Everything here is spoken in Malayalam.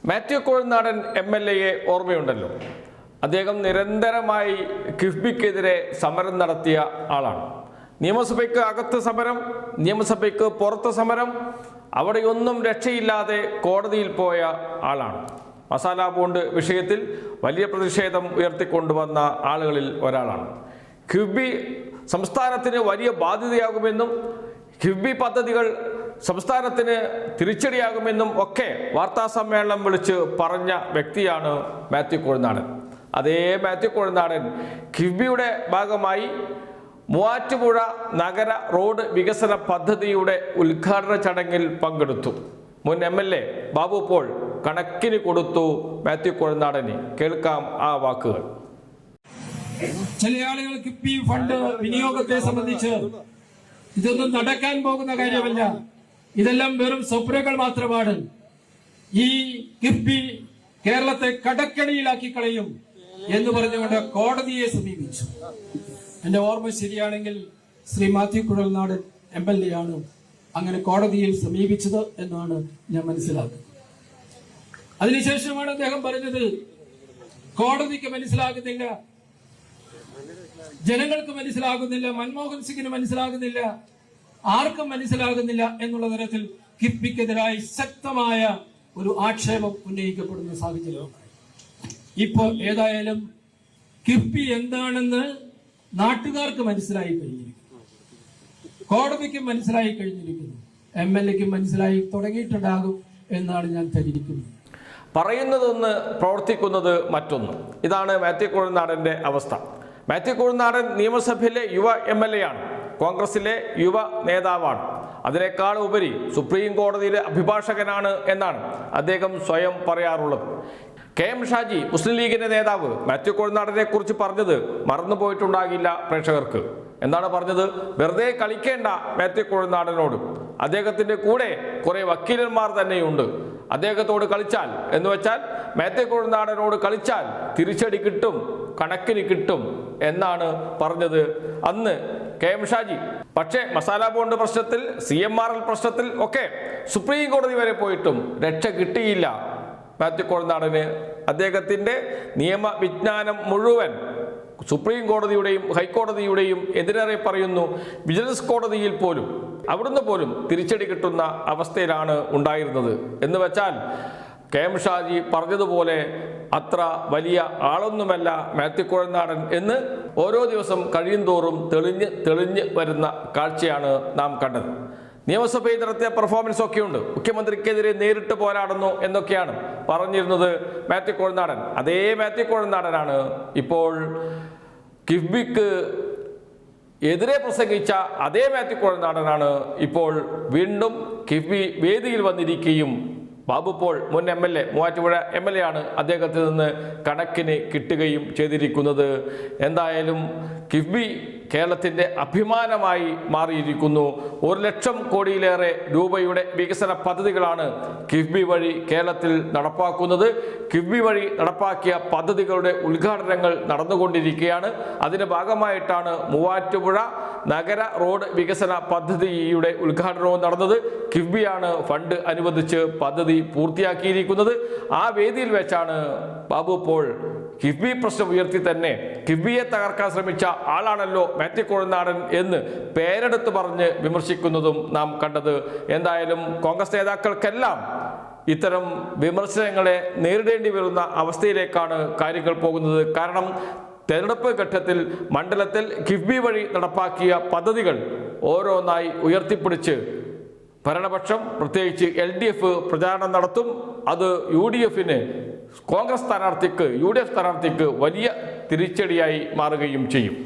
മാത്യു കൊഴുന്താടൻ MLA ഓർമ്മയുണ്ടല്ലോ. അദ്ദേഹം നിരന്തരമായി കിഫ്ബിക്കെതിരെ സമരം നടത്തിയ ആളാണ്. നിയമസഭയ്ക്ക് അകത്ത് സമരം, നിയമസഭയ്ക്ക് പുറത്ത് സമരം, അവിടെയൊന്നും രക്ഷയില്ലാതെ കോടതിയിൽ പോയ ആളാണ്. മസാല ബോണ്ട് വിഷയത്തിൽ വലിയ പ്രതിഷേധം ഉയർത്തിക്കൊണ്ടുവന്ന ആളുകളിൽ ഒരാളാണ്. കിഫ്ബി സംസ്ഥാനത്തിന് വലിയ ബാധ്യതയാകുമെന്നും കിഫ്ബി പദ്ധതികൾ സംസ്ഥാനത്തിന് തിരിച്ചടിയാകുമെന്നും ഒക്കെ വാർത്താ സമ്മേളനം വിളിച്ച് പറഞ്ഞ വ്യക്തിയാണ് മാത്യു കൊഴുന്താടൻ. അതേ മാത്യു കൊഴുന്താടൻ കിഫ്ബിയുടെ ഭാഗമായി മൂവാറ്റുപുഴ നഗര റോഡ് വികസന പദ്ധതിയുടെ ഉദ്ഘാടന ചടങ്ങിൽ പങ്കെടുത്തു. മുൻ MLA ബാബു പോൾ കണക്കിന് കൊടുത്തു മാത്യു കൊഴുന്താടന്. കേൾക്കാം ആ വാക്കുകൾ. ചില ആളുകൾ കിഫ്ബി ഫണ്ട് വിനിയോഗത്തെ സംബന്ധിച്ച് ഇതൊന്നും നടക്കാൻ പോകുന്ന കാര്യമല്ല, ഇതെല്ലാം വെറും സ്വപ്നങ്ങൾ മാത്രമാണ്, ഈ കിഫ്ബി കേരളത്തെ കടക്കണിയിലാക്കി കളയും എന്ന് പറഞ്ഞുകൊണ്ട് കോടതിയെ സമീപിച്ചു. എന്റെ ഓർമ്മ ശരിയാണെങ്കിൽ ശ്രീ മാത്യു കൊഴുന്താടൻ MLA ആണ് അങ്ങനെ കോടതിയിൽ സമീപിച്ചത് എന്നാണ് ഞാൻ മനസ്സിലാക്കുന്നത്. അതിനുശേഷമാണ് അദ്ദേഹം പറഞ്ഞത്, കോടതിക്ക് മനസ്സിലാകുന്നില്ല, ജനങ്ങൾക്ക് മനസ്സിലാകുന്നില്ല, മൻമോഹൻ സിംഗിന് മനസ്സിലാകുന്നില്ല, ആർക്കും മനസ്സിലാകുന്നില്ല എന്നുള്ള തരത്തിൽ കിഫ്ബിക്കെതിരായി ശക്തമായ ഒരു ആക്ഷേപം ഉന്നയിക്കപ്പെടുന്ന സാഹചര്യം. ഇപ്പോൾ ഏതായാലും കിഫ്ബി എന്താണെന്ന് നാട്ടുകാർക്ക് മനസ്സിലായി കഴിഞ്ഞിരിക്കുന്നു, കോടതിക്ക് മനസ്സിലായി കഴിഞ്ഞിരിക്കുന്നു, MLAക്ക് മനസ്സിലായി തുടങ്ങിയിട്ടുണ്ടാകും എന്നാണ് ഞാൻ ധരിക്കുന്നത്. പറയുന്നതൊന്ന്, പ്രവർത്തിക്കുന്നത് മറ്റൊന്ന്. ഇതാണ് മാത്യു കൊഴുന്താടന്റെ അവസ്ഥ. മാത്യു കൊഴുന്താടൻ നിയമസഭയിലെ യുവ MLA ആണ്, കോൺഗ്രസിലെ യുവ നേതാവാണ്. അതിനേക്കാൾ ഉപരി സുപ്രീം കോടതിയിലെ അഭിഭാഷകനാണ് എന്നാണ് അദ്ദേഹം സ്വയം പറയാറുള്ളത്. KM ഷാജി, മുസ്ലിം ലീഗിന്റെ നേതാവ്, മാത്യു കൊഴുന്താടനെ കുറിച്ച് പറഞ്ഞത് മറന്നുപോയിട്ടുണ്ടാകില്ല പ്രേക്ഷകർക്ക്. എന്താണ് പറഞ്ഞത്? വെറുതെ കളിക്കേണ്ട മാത്യു കൊഴുന്താടനോട്, അദ്ദേഹത്തിന്റെ കൂടെ കുറെ വക്കീലന്മാർ തന്നെയുണ്ട്, അദ്ദേഹത്തോട് കളിച്ചാൽ എന്ന് വെച്ചാൽ മാത്യു കൊഴുന്താടനോട് കളിച്ചാൽ തിരിച്ചടി കിട്ടും, കണക്കിന് കിട്ടും എന്നാണ് പറഞ്ഞത് അന്ന് KM ഷാജി. പക്ഷേ മസാല ബോണ്ട് പ്രശ്നത്തിൽ, CMRL പ്രശ്നത്തിൽ ഒക്കെ സുപ്രീം കോടതി വരെ പോയിട്ടും രക്ഷ കിട്ടിയില്ല മാത്യു കൊഴുന്താടന്. അദ്ദേഹത്തിന്റെ നിയമവിജ്ഞാനം മുഴുവൻ സുപ്രീം കോടതിയുടെയും ഹൈക്കോടതിയുടെയും എതിരേറെ പറയുന്നു, വിജിലൻസ് കോടതിയിൽ പോലും അവിടുന്ന് പോലും തിരിച്ചടി കിട്ടുന്ന അവസ്ഥയിലാണ് ഉണ്ടായിരുന്നത്. എന്ന് വെച്ചാൽ KM ഷാജി പറഞ്ഞതുപോലെ അത്ര വലിയ ആളൊന്നുമല്ല മാത്യു കൊഴുന്താടൻ എന്ന് ഓരോ ദിവസം കഴിയും തോറും തെളിഞ്ഞ് വരുന്ന കാഴ്ചയാണ് നാം കണ്ടത്. നിയമസഭയിൽ നടത്തിയ പെർഫോമൻസ് ഒക്കെയുണ്ട്, മുഖ്യമന്ത്രിക്കെതിരെ നേരിട്ട് പോരാടുന്നു എന്നൊക്കെയാണ് പറഞ്ഞിരുന്നത് മാത്യു കൊഴുന്താടൻ. അതേ മാത്യു കൊഴുന്താടനാണ് ഇപ്പോൾ കിഫ്ബിക്ക് എതിരെ പ്രസംഗിച്ച അതേ മാത്യു കൊഴുന്താടനാണ് ഇപ്പോൾ വീണ്ടും കിഫ്ബി വേദിയിൽ വന്നിരിക്കുകയും ബാബു പോൾ, മുൻ MLA, മൂവാറ്റുപുഴ MLA ആണ്, അദ്ദേഹത്തിൽ നിന്ന് കണക്കിന് കിട്ടുകയും ചെയ്തിരിക്കുന്നത്. എന്തായാലും കിഫ്ബി കേരളത്തിൻ്റെ അഭിമാനമായി മാറിയിരിക്കുന്നു. 1 ലക്ഷം കോടിയിലേറെ രൂപയുടെ വികസന പദ്ധതികളാണ് കിഫ്ബി വഴി കേരളത്തിൽ നടപ്പാക്കുന്നത്. കിഫ്ബി വഴി നടപ്പാക്കിയ പദ്ധതികളുടെ ഉദ്ഘാടനങ്ങൾ നടന്നുകൊണ്ടിരിക്കുകയാണ്. അതിൻ്റെ ഭാഗമായിട്ടാണ് മൂവാറ്റുപുഴ നഗര റോഡ് വികസന പദ്ധതിയുടെ ഉദ്ഘാടനവും നടന്നത്. കിഫ്ബിയാണ് ഫണ്ട് അനുവദിച്ച് പദ്ധതി പൂർത്തിയാക്കിയിരിക്കുന്നത്. ആ വേദിയിൽ വെച്ചാണ് ബാബു പോൾ കിഫ്ബി പ്രശ്നം ഉയർത്തി തന്നെ കിഫ്ബിയെ തകർക്കാൻ ശ്രമിച്ച ആളാണല്ലോ മാത്യു കൊഴുന്താടൻ എന്ന് പേരെടുത്ത് പറഞ്ഞ് വിമർശിക്കുന്നതും നാം കണ്ടത്. എന്തായാലും കോൺഗ്രസ് നേതാക്കൾക്കെല്ലാം ഇത്തരം വിമർശനങ്ങളെ നേരിടേണ്ടി വരുന്ന അവസ്ഥയിലേക്കാണ് കാര്യങ്ങൾ പോകുന്നത്. കാരണം തെരഞ്ഞെടുപ്പ് ഘട്ടത്തിൽ മണ്ഡലത്തിൽ കിഫ്ബി വഴി നടപ്പാക്കിയ പദ്ധതികൾ ഓരോന്നായി ഉയർത്തിപ്പിടിച്ച് ഭരണപക്ഷം, പ്രത്യേകിച്ച് LDF പ്രചാരണം നടത്തും. അത് UDFന്, കോൺഗ്രസ് സ്ഥാനാർത്ഥിക്ക്, UDF സ്ഥാനാർത്ഥിക്ക് വലിയ തിരിച്ചടിയായി മാറുകയും ചെയ്യും.